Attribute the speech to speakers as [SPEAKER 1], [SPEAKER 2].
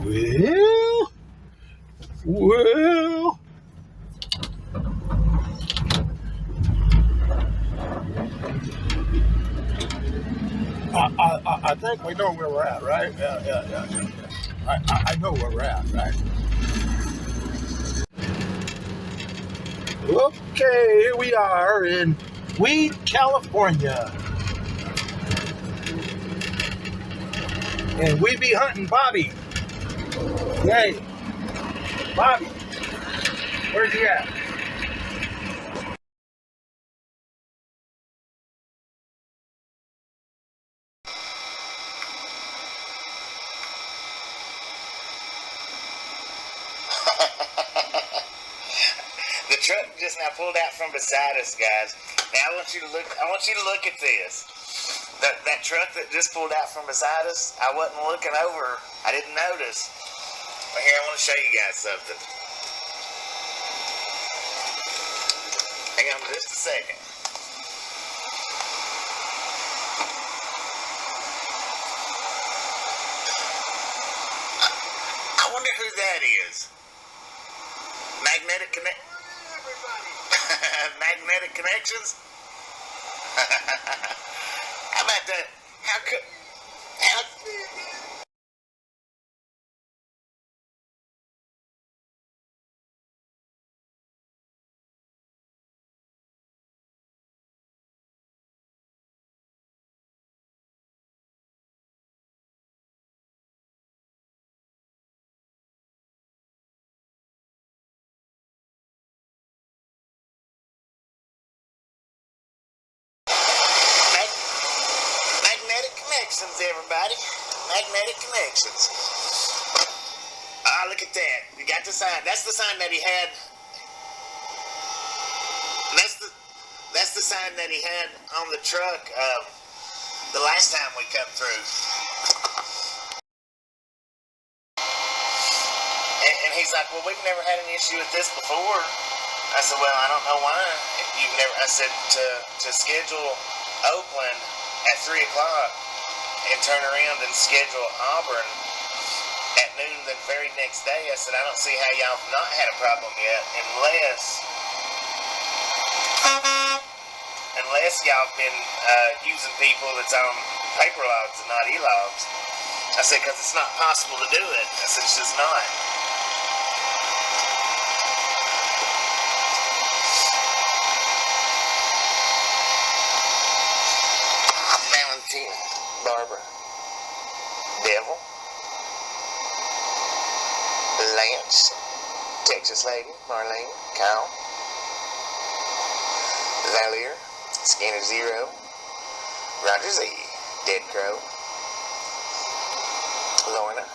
[SPEAKER 1] Well, well. I think we know where we're at, right? Yeah. I know where we're at, right? Okay, here we are in Weed, California. And we be hunting Bobby. Hey, Bobby, where's he at?
[SPEAKER 2] The truck just now pulled out from beside us, guys. Now I want you to look at this. That truck that just pulled out from beside us, I wasn't looking over. I didn't notice. But here, I want to show you guys something. Hang on just a second. I wonder who that is. Magnetic Connections? How about that? How could... Magnetic Connections, everybody. Magnetic Connections. Ah, look at that. You got the sign. That's the sign that he had. That's the sign that he had on the truck the last time we come through. And he's like, well, we've never had an issue with this before. I said, well, I don't know why. You've never. I said to schedule Oakland at 3 o'clock and turn around and schedule Auburn at noon the very next day. I said, I don't see how y'all have not had a problem yet unless y'all have been using people that's on paper logs and not e-logs. I said, because it's not possible to do it. I said, it's just not. Valentina, Barbara, Devil, Lance, Texas Lady, Marlene, Kyle, Valier, Scanner Zero, Roger Z, Dead Crow, Lorna,